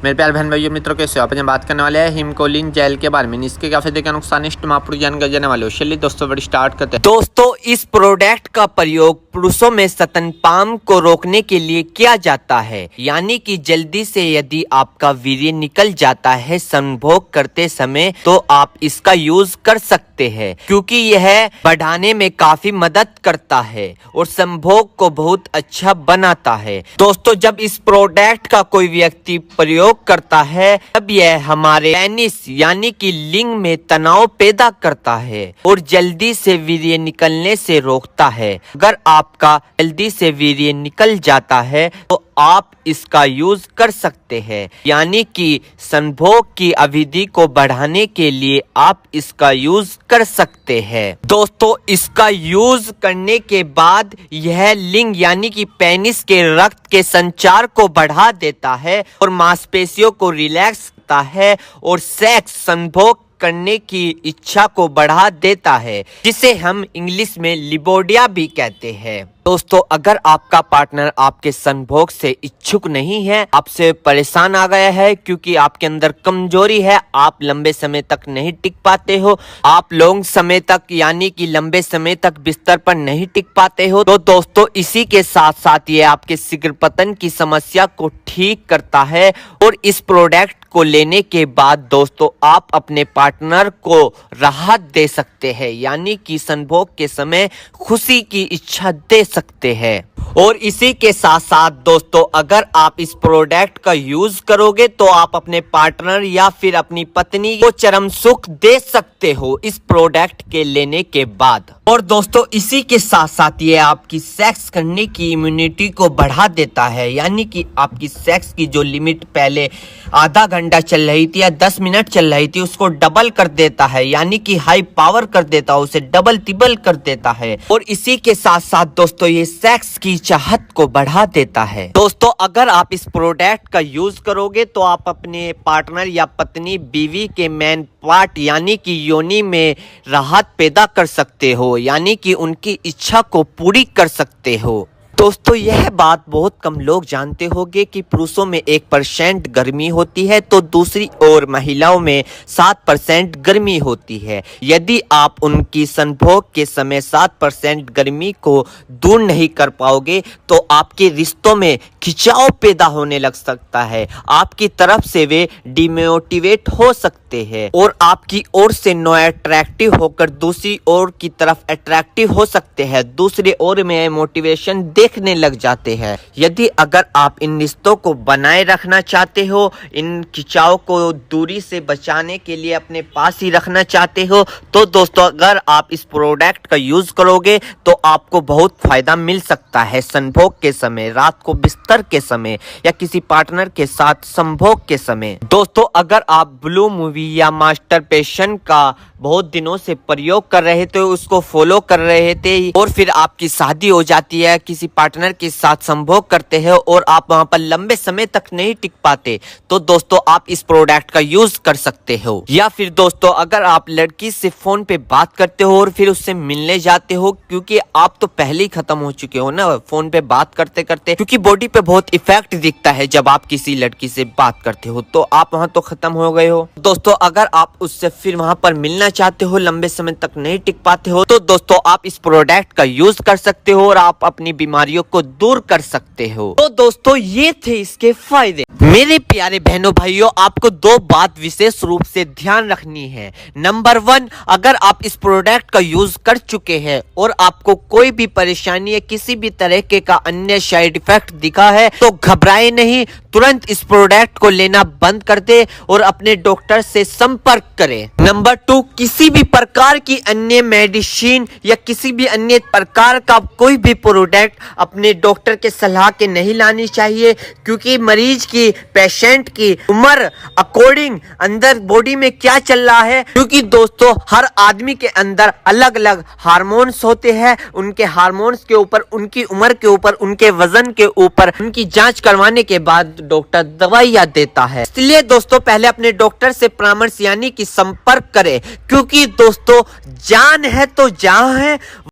मेरे प्यारे बहन भाइयों मित्रों, कैसे हो आप? बात करने वाले हैं हिमकोलिन जेल के बारे में। इसके क्या फायदे क्या नुकसान है, तुम आप जानकर जाने वाले हो। चलिए दोस्तों बड़ी स्टार्ट करते हैं। दोस्तों, इस प्रोडक्ट का प्रयोग पुरुषों में स्तनपान को रोकने के लिए किया जाता है, यानी कि जल्दी से यदि आपका वीर्य निकल जाता है संभोग करते समय, तो आप इसका यूज कर सकते हैं, क्योंकि यह बढ़ाने में काफी मदद करता है और संभोग को बहुत अच्छा बनाता है। दोस्तों, जब इस प्रोडक्ट का कोई व्यक्ति प्रयोग करता है तब यह हमारे पेनिस यानी कि लिंग में तनाव पैदा करता है और जल्दी से वीर्य निकलने से रोकता है। अगर आपका जल्दी से वीर्य निकल जाता है तो आप इसका यूज कर सकते हैं, यानी कि संभोग की अवधि को बढ़ाने के लिए आप इसका यूज कर सकते हैं। दोस्तों, इसका यूज करने के बाद यह लिंग यानी कि पेनिस के रक्त के संचार को बढ़ा देता है और मांसपेशियों को रिलैक्स करता है और सेक्स संभोग करने की इच्छा को बढ़ा देता है, जिसे हम इंग्लिश में लिबोडिया भी कहते हैं। दोस्तों, अगर आपका पार्टनर आपके संभोग से इच्छुक नहीं है, आपसे परेशान आ गया है क्योंकि आपके अंदर कमजोरी है, आप लंबे समय तक नहीं टिक पाते हो, आप लॉन्ग समय तक यानी कि लंबे समय तक बिस्तर पर नहीं टिक पाते हो, तो दोस्तों इसी के साथ साथ ये आपके शीघ्र पतन की समस्या को ठीक करता है। और इस प्रोडक्ट को लेने के बाद दोस्तों आप अपने पार्टनर को राहत दे सकते हैं, यानी कि संभोग के समय खुशी की इच्छा दे सकते हैं। और इसी के साथ साथ दोस्तों, अगर आप इस प्रोडक्ट का यूज करोगे तो आप अपने पार्टनर या फिर अपनी पत्नी को चरम सुख दे सकते हो इस प्रोडक्ट के लेने के बाद। और दोस्तों, इसी के साथ साथ ये आपकी सेक्स करने की इम्यूनिटी को बढ़ा देता है, यानी कि आपकी सेक्स की जो लिमिट पहले आधा घंटा चल रही थी या 10 मिनट चल रही थी, उसको डबल कर देता है, यानी कि हाई पावर कर देता है, उसे डबल तिबल कर देता है। और इसी के साथ साथ दोस्तों ये सेक्स की चाहत को बढ़ा देता है। दोस्तों, अगर आप इस प्रोडक्ट का यूज करोगे तो आप अपने पार्टनर या पत्नी बीवी के मेन पार्ट यानी कि योनि में राहत पैदा कर सकते हो, यानी कि उनकी इच्छा को पूरी कर सकते हो। दोस्तों, यह बात बहुत कम लोग जानते होंगे कि पुरुषों में 1% गर्मी होती है तो दूसरी ओर महिलाओं में 7% गर्मी होती है। यदि आप उनकी संभोग के समय 7% गर्मी को दूर नहीं कर पाओगे तो आपके रिश्तों में खिंचाव पैदा होने लग सकता है, आपकी तरफ से वे डिमोटिवेट हो सकते हैं और आपकी ओर से नो अट्रैक्टिव होकर दूसरी ओर की तरफ अट्रैक्टिव हो सकते हैं, दूसरी ओर में मोटिवेशन देखने लग जाते हैं। यदि अगर आप इन रिश्तों को बनाए रखना चाहते हो, इन खिंचाव को दूरी से बचाने के लिए अपने पास ही रखना चाहते हो, तो दोस्तों अगर आप इस प्रोडक्ट का यूज करोगे तो आपको बहुत फायदा मिल सकता है संभोग के समय, रात को बिस्तर के समय या किसी पार्टनर के साथ संभोग के समय। दोस्तों, अगर आप ब्लू मूवी या मास्टर पेशन का बहुत दिनों से प्रयोग कर रहे थे, उसको फॉलो कर रहे थे और फिर आपकी शादी हो जाती है, किसी पार्टनर के साथ संभोग करते हैं और आप वहां पर लंबे समय तक नहीं टिक पाते, तो दोस्तों आप इस प्रोडक्ट का यूज कर सकते हो। या फिर दोस्तों, अगर आप लड़की से फोन पे बात करते हो और फिर उससे मिलने जाते हो, क्योंकि आप तो पहले ही खत्म हो चुके हो ना फोन पे बात करते करते, क्योंकि बॉडी पे बहुत इफेक्ट दिखता है जब आप किसी लड़की से बात करते हो, तो आप वहां तो खत्म हो गए हो। दोस्तों, अगर आप उससे फिर वहां पर मिलना चाहते हो, लंबे समय तक नहीं टिक पाते हो, तो दोस्तों आप इस प्रोडक्ट का यूज कर सकते हो और आप अपनी बीमारियों को दूर कर सकते हो। तो दोस्तों ये थे इसके फायदे। मेरे प्यारे बहनों भाइयों, आपको 2 बात विशेष रूप से ध्यान रखनी है। नंबर 1, अगर आप इस प्रोडक्ट का यूज कर चुके हैं और आपको कोई भी परेशानी या किसी भी तरह के का अन्य साइड इफेक्ट दिखा है तो घबराए नहीं, तुरंत इस प्रोडक्ट को लेना बंद कर दे और अपने डॉक्टर से संपर्क करें। नंबर 2, किसी भी प्रकार की अन्य मेडिसिन या किसी भी अन्य प्रकार का कोई भी प्रोडक्ट अपने डॉक्टर के सलाह के नहीं लानी चाहिए, क्योंकि मरीज की, पेशेंट की उम्र अकॉर्डिंग अंदर बॉडी में क्या चल रहा है, क्योंकि दोस्तों हर आदमी के अंदर अलग अलग हार्मोन्स होते हैं, उनके हार्मोन्स के ऊपर, उनकी उम्र के ऊपर, उनके वजन के ऊपर उनकी जांच करवाने के बाद डॉक्टर दवाइयां देता है। इसलिए दोस्तों पहले अपने डॉक्टर से परामर्श यानी कि संपर्क करें, क्योंकि दोस्तों जान है तो जहां है